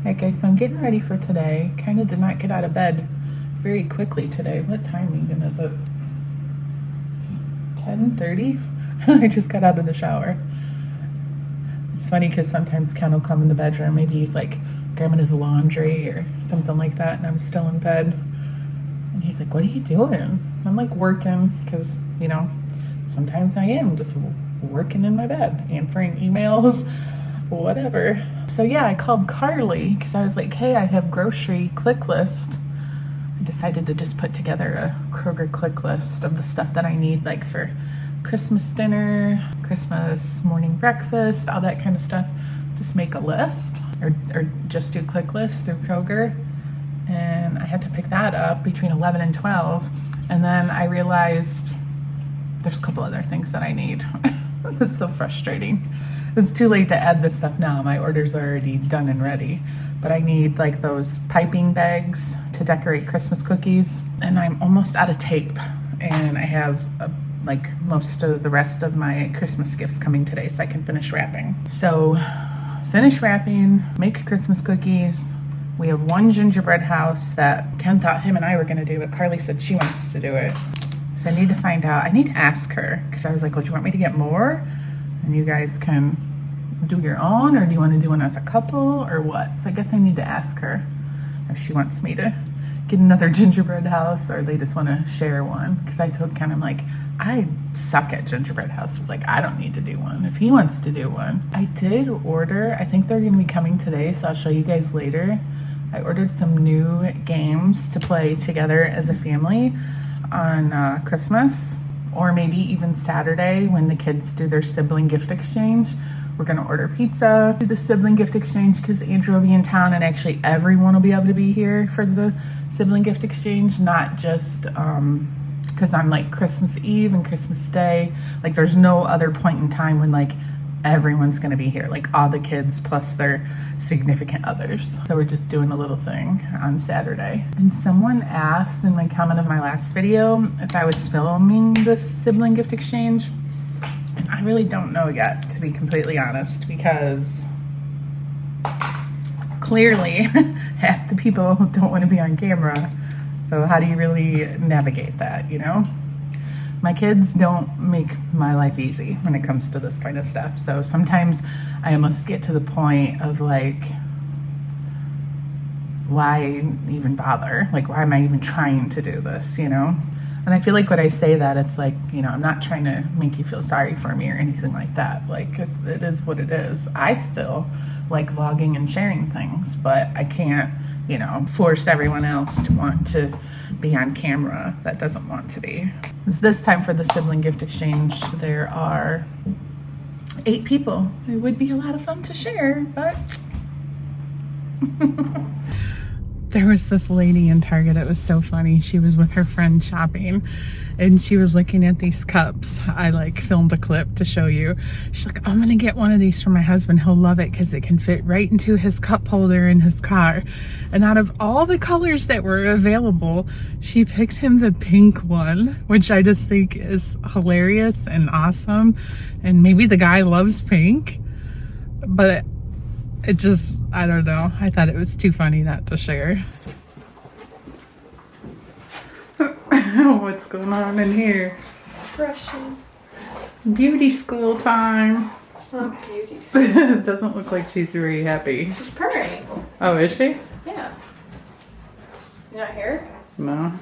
Alright guys, so I'm getting ready for today. Kind of did not get out of bed very quickly today. What time even is it? 10:30? I just got out of the shower. It's funny because sometimes Ken will come in the bedroom. Maybe he's like grabbing his laundry or something like that, and I'm still in bed. And he's like, what are you doing? I'm like working because, you know, sometimes I am just working in my bed, answering emails, whatever. So yeah, I called Carly because I was like, hey, I have grocery click list. I decided to just put together a Kroger click list of the stuff that I need, like for Christmas dinner, Christmas morning breakfast, all that kind of stuff. Just make a list or just do click lists through Kroger. And I had to pick that up between 11 and 12. And then I realized there's a couple other things that I need. That's so frustrating. It's too late to add this stuff now. My orders are already done and ready. But I need like those piping bags to decorate Christmas cookies. And I'm almost out of tape. And I have like most of the rest of my Christmas gifts coming today so I can finish wrapping. So finish wrapping, make Christmas cookies. We have one gingerbread house that Ken thought him and I were gonna do, but Carly said she wants to do it. So I need to find out, I need to ask her, because I was like, well, do you want me to get more? And you guys can do your own, or do you want to do one as a couple, or what? So I guess I need to ask her if she wants me to get another gingerbread house, or they just want to share one. Because I told Ken, I'm like, I suck at gingerbread houses. Like, I don't need to do one if he wants to do one. I did order, I think they're going to be coming today, so I'll show you guys later. I ordered some new games to play together as a family on Christmas, or maybe even Saturday when the kids do their sibling gift exchange. We're gonna order pizza, do the sibling gift exchange because Andrew will be in town, and actually everyone will be able to be here for the sibling gift exchange, not just because on like Christmas Eve and Christmas Day, like there's no other point in time when like everyone's gonna be here, like all the kids plus their significant others. So we're just doing a little thing on Saturday. And someone asked in my comment of my last video if I was filming this sibling gift exchange. And I really don't know yet, to be completely honest, because clearly half the people don't want to be on camera. So how do you really navigate that, you know? My kids don't make my life easy when it comes to this kind of stuff. So sometimes I almost get to the point of like, why even bother? Like, why am I even trying to do this, you know? And I feel like when I say that, it's like, you know, I'm not trying to make you feel sorry for me or anything like that. Like, it is what it is. I still like vlogging and sharing things, but I can't, you know, force everyone else to want to be on camera that doesn't want to be. It's this time for the sibling gift exchange. There are 8 people. It would be a lot of fun to share, but there was this lady in Target. It was so funny. She was with her friend shopping and she was looking at these cups. I like filmed a clip to show you. She's like, I'm gonna get one of these for my husband. He'll love it because it can fit right into his cup holder in his car. And out of all the colors that were available, she picked him the pink one, which I just think is hilarious and awesome. And maybe the guy loves pink, but it just, I don't know. I thought it was too funny not to share. What's going on in here? Brushing. Beauty school time. It's not beauty school. It doesn't look like she's very happy. She's purring. Oh, is she? Yeah. You not hear? No.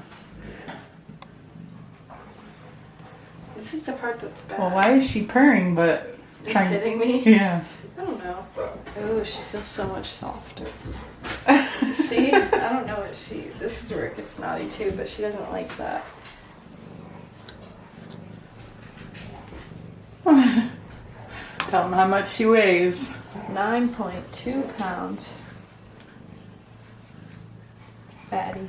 This is the part that's bad. Well, why is she purring but Is hitting me? Yeah. I don't know. Oh, she feels so much softer. See? I don't know what this is where it gets naughty too, but she doesn't like that. Tell them how much she weighs. 9.2 pounds. Fatty.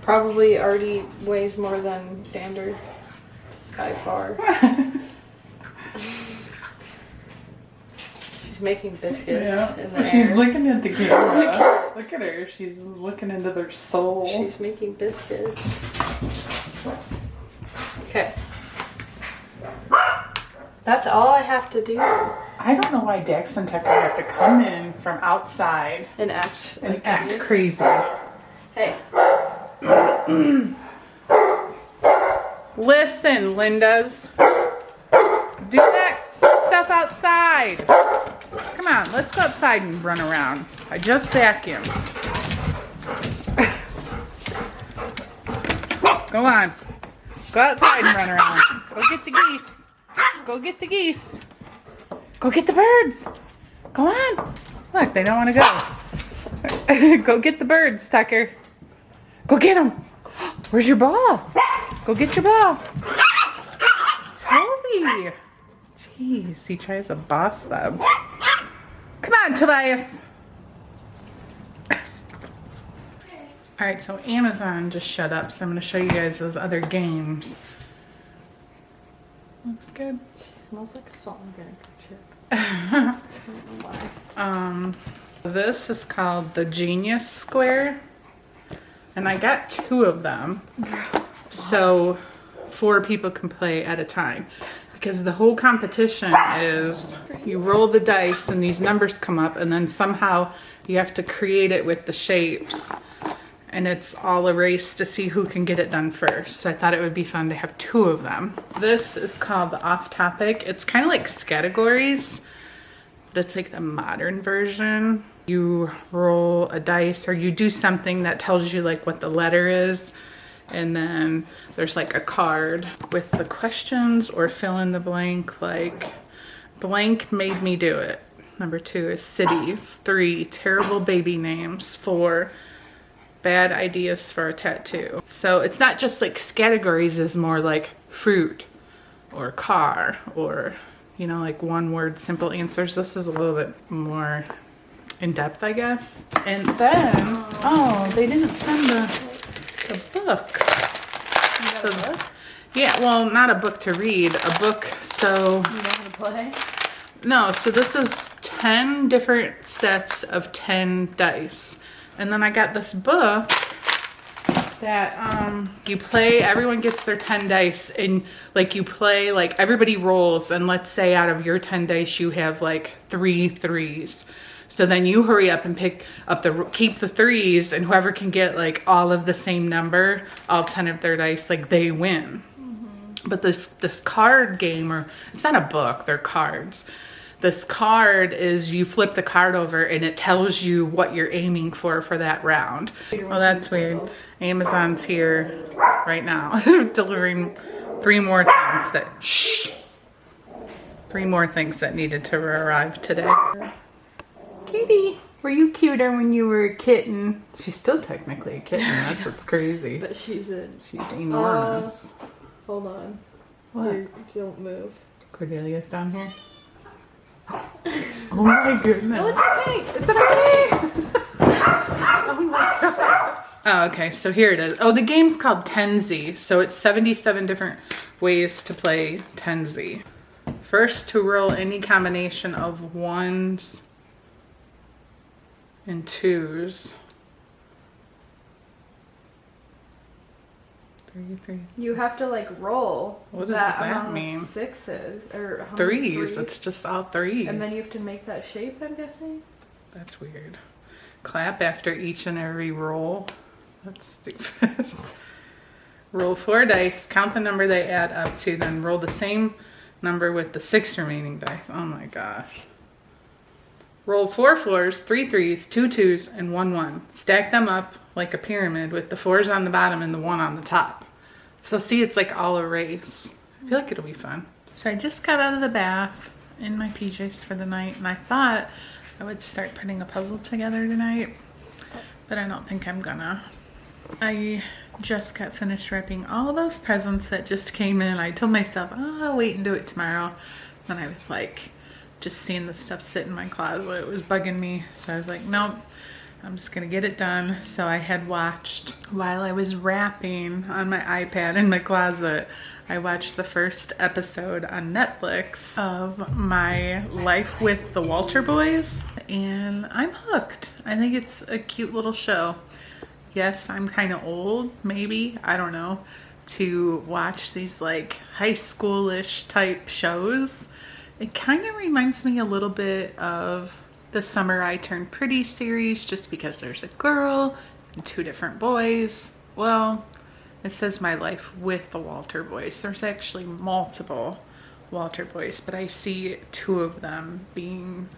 Probably already weighs more than Dander by far. She's making biscuits in the She's air. looking at the camera. Look at her. She's looking into their soul. She's making biscuits. Okay. That's all I have to do. I don't know why Dax and Tucker have to come in from outside And act and like act idiots. crazy. Hey. Listen, Lindas. Do that stuff outside. Come on, let's go outside and run around. I just vacuumed. Go on. Go outside and run around. Go get the geese. Go get the geese. Go get the birds. Go on. Look, they don't want to go. Go get the birds, Tucker. Go get them. Where's your ball? Go get your ball. Toby. Jeez, he tries to boss them. Come on, Tobias. All right, so Amazon just shut up, so I'm going to show you guys those other games. Looks good. She smells like a salt and vinegar chip. I don't know why. This is called the Genius Square, and I got 2 of them, so 4 people can play at a time. Because the whole competition is you roll the dice and these numbers come up, and then somehow you have to create it with the shapes. And it's all a race to see who can get it done first. So I thought it would be fun to have 2 of them. This is called the Off Topic. It's kind of like categories, but it's like the modern version. You roll a dice or you do something that tells you like what the letter is. And then there's like a card with the questions or fill in the blank, like blank made me do it. Number 2 is cities. 3, terrible baby names. 4, bad ideas for a tattoo. So it's not just like categories, is more like fruit or car or, you know, like one word simple answers. This is a little bit more in depth, I guess. And then, oh, they didn't send the book. So, yeah, well, not a book to read, a book, so. You know how to play? No, so this is 10 different sets of 10 dice. And then I got this book that you play, everyone gets their 10 dice, and like you play, like everybody rolls, and let's say out of your 10 dice you have like 3 threes. So then you hurry up and pick up keep the 3s, and whoever can get like all of the same number, all 10 of their dice, like they win. Mm-hmm. But this card game, or it's not a book, they're cards. This card is you flip the card over and it tells you what you're aiming for that round. Well, that's weird. Amazon's here right now delivering 3 more things that, shh! 3 more things that needed to arrive today. Kitty, were you cuter when you were a kitten? She's still technically a kitten, that's what's crazy. But she's enormous. Hold on. What? Don't move. Cordelia's down here. Oh my goodness. Oh, it's a snake! It's a snake! Oh my gosh. Oh, okay, so here it is. Oh, the game's called Tenzi. So it's 77 different ways to play Tenzi. First to roll any combination of 1s and 2s. 3. You have to like roll. What does that amount mean? Of 6s or how many 3s. It's just all 3s. And then you have to make that shape, I'm guessing. That's weird. Clap after each and every roll. That's stupid. Roll 4 dice. Count the number they add up to. Then roll the same number with the 6 remaining dice. Oh my gosh. Roll 4 4s, 3 3s, 2 2s, and 1 1. Stack them up like a pyramid with the 4s on the bottom and the 1 on the top. So see, it's like all a race. I feel like it'll be fun. So I just got out of the bath in my PJs for the night, and I thought I would start putting a puzzle together tonight, but I don't think I'm gonna. I just got finished wrapping all those presents that just came in. I told myself, oh, I'll wait and do it tomorrow. Then I was like, just seeing the stuff sit in my closet, it was bugging me. So I was like, nope, I'm just gonna get it done. So I had watched, while I was wrapping on my iPad in my closet, I watched the first episode on Netflix of My Life with the Walter Boys, and I'm hooked. I think it's a cute little show. Yes, I'm kind of old, maybe, I don't know, to watch these like high schoolish type shows. It kind of reminds me a little bit of the Summer I Turned Pretty series, just because there's a girl and 2 different boys. Well, it says My Life with the Walter boys. There's actually multiple Walter boys, but I see 2 of them being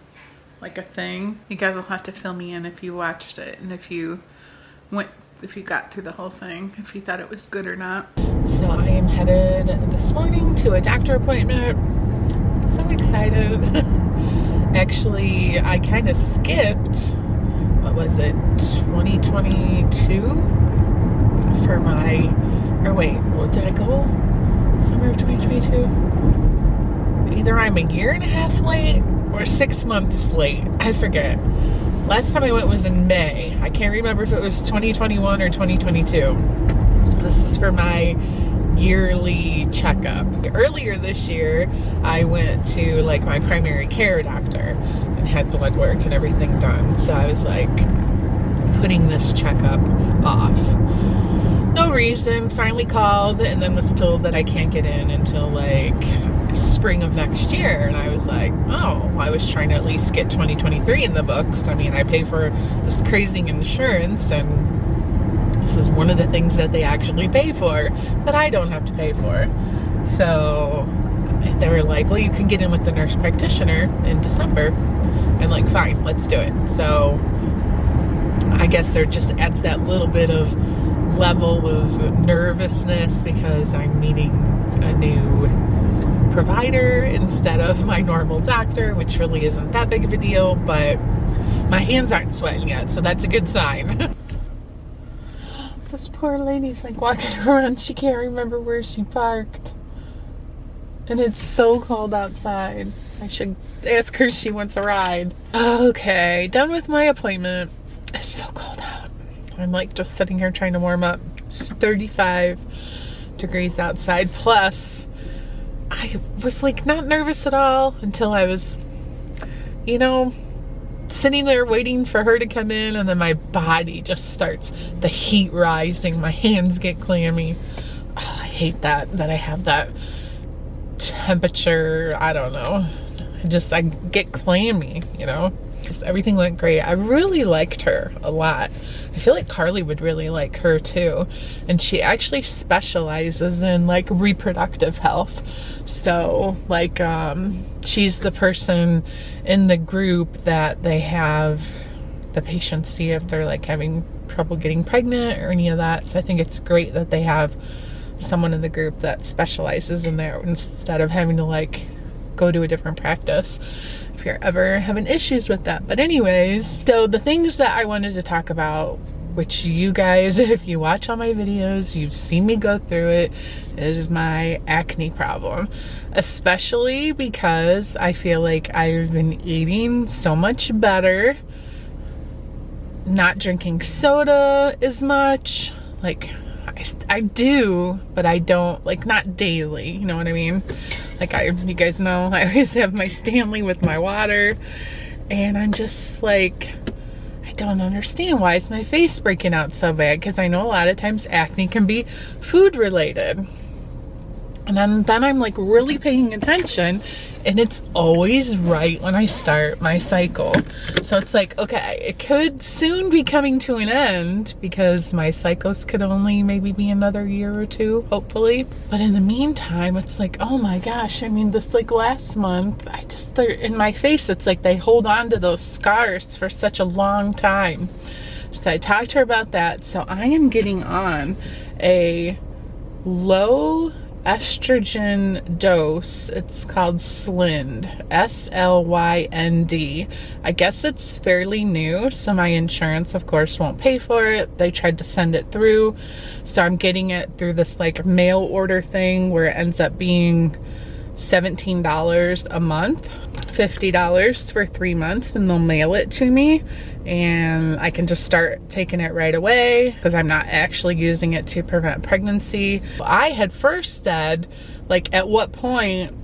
like a thing. You guys will have to fill me in if you watched it and if you got through the whole thing, if you thought it was good or not. So I am headed this morning to a doctor appointment. So excited. Actually, I kind of skipped, what was it, 2022 for my, or wait, well, did I go summer of 2022? Either I'm a year and a half late or 6 months late. I forget. Last time I went was in May. I can't remember if it was 2021 or 2022. This is for my yearly checkup. Earlier this year, I went to like my primary care doctor and had blood work and everything done. So I was like putting this checkup off. No reason. Finally called and then was told that I can't get in until like spring of next year. And I was like, oh, I was trying to at least get 2023 in the books. I mean, I pay for this crazy insurance, and this is one of the things that they actually pay for that I don't have to pay for. So they were like, well, you can get in with the nurse practitioner in December. I'm like, fine, let's do it. So I guess there just adds that little bit of level of nervousness because I'm meeting a new provider instead of my normal doctor, which really isn't that big of a deal, but my hands aren't sweating yet, so that's a good sign. This poor lady's like walking around, she can't remember where she parked. And it's so cold outside. I should ask her if she wants a ride. Okay, done with my appointment. It's so cold out. I'm like just sitting here trying to warm up. It's 35 degrees outside, plus I was like not nervous at all until I was, you know, sitting there waiting for her to come in, and then my body just starts, the heat rising, my hands get clammy. Oh, I hate that I have that temperature. I don't know. I get clammy, you know. Just everything went great. I really liked her a lot. I feel like Carly would really like her too. And she actually specializes in like reproductive health. So like she's the person in the group that they have the patients see if they're like having trouble getting pregnant or any of that. So I think it's great that they have someone in the group that specializes in there instead of having to like go to a different practice if you're ever having issues with that. But anyways, so the things that I wanted to talk about, which you guys, if you watch all my videos, you've seen me go through it, is my acne problem. Especially because I feel like I've been eating so much better, not drinking soda as much. Like I do, but I don't, like, not daily, you know what I mean? Like you guys know, I always have my Stanley with my water, and I'm just like, I don't understand, why is my face breaking out so bad? Because I know a lot of times acne can be food related. And then I'm like really paying attention, and it's always right when I start my cycle. So it's like, okay, it could soon be coming to an end because my cycles could only maybe be another year or 2, hopefully. But in the meantime, it's like, oh my gosh, I mean, this like last month, they're in my face, it's like they hold on to those scars for such a long time. So I talked to her about that. So I am getting on a low estrogen dose. It's called Slynd, S-L-Y-N-D. I guess it's fairly new, so my insurance of course won't pay for it. They tried to send it through, so I'm getting it through this like mail order thing where it ends up being $17 a month, $50 for 3 months, and they'll mail it to me, and I can just start taking it right away because I'm not actually using it to prevent pregnancy. I had first said, like, at what point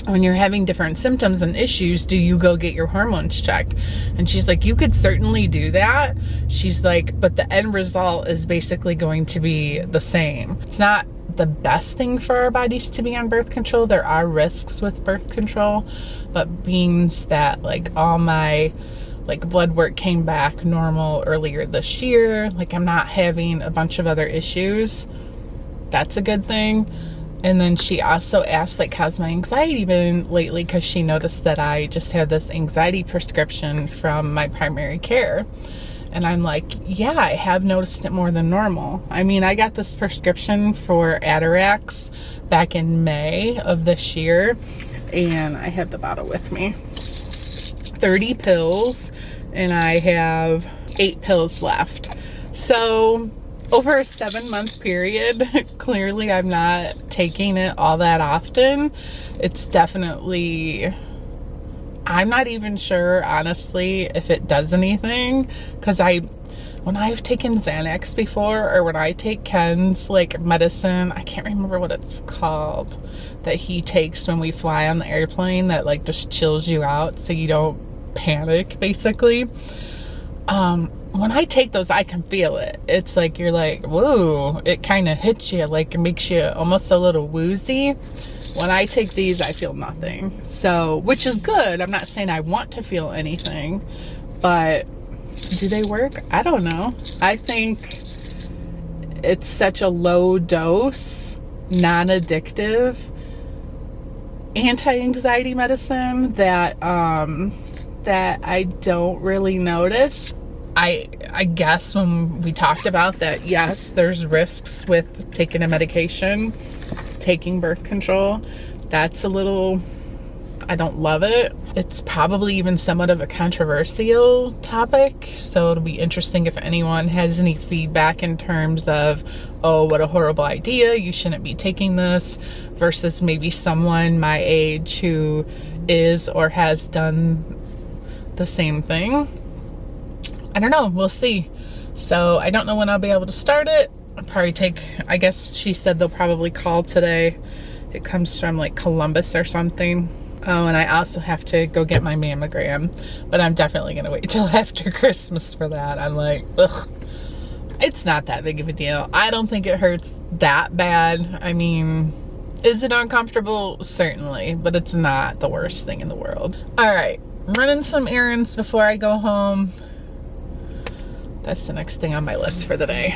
when you're having different symptoms and issues do you go get your hormones checked? And she's like, you could certainly do that. She's like, but the end result is basically going to be the same. It's not not the best thing for our bodies to be on birth control. There are risks with birth control, but means that like all my like blood work came back normal earlier this year. Like I'm not having a bunch of other issues. That's a good thing. And then she also asked, like, how's my anxiety been lately? Because she noticed that I just had this anxiety prescription from my primary care. And I'm like, yeah, I have noticed it more than normal. I mean, I got this prescription for Atarax back in May of this year. And I have the bottle with me. 30 pills. And I have 8 pills left. So over a 7-month period, clearly I'm not taking it all that often. It's definitely, I'm not even sure, honestly, if it does anything. Because when I've taken Xanax before, or when I take Ken's like medicine, I can't remember what it's called, that he takes when we fly on the airplane, that like just chills you out so you don't panic, basically. When I take those, I can feel it. It's like, you're like, whoa, it kind of hits you, like it makes you almost a little woozy. When I take these, I feel nothing. So, which is good. I'm not saying I want to feel anything, but do they work? I don't know. I think it's such a low dose, non-addictive anti-anxiety medicine that, that I don't really notice. I guess when we talked about that, yes, there's risks with taking a medication, taking birth control. That's a little, I don't love it. It's probably even somewhat of a controversial topic. So it'll be interesting if anyone has any feedback in terms of, oh, what a horrible idea, you shouldn't be taking this, versus maybe someone my age who is or has done the same thing. I don't know, we'll see. So I don't know when I'll be able to start it. I'll probably take, I guess she said they'll probably call today. It comes from like Columbus or something. Oh, and I also have to go get my mammogram, but I'm definitely gonna wait till after Christmas for that. I'm like, ugh, it's not that big of a deal. I don't think it hurts that bad. I mean, is it uncomfortable? Certainly, but it's not the worst thing in the world. All right, running some errands before I go home. That's the next thing on my list for the day.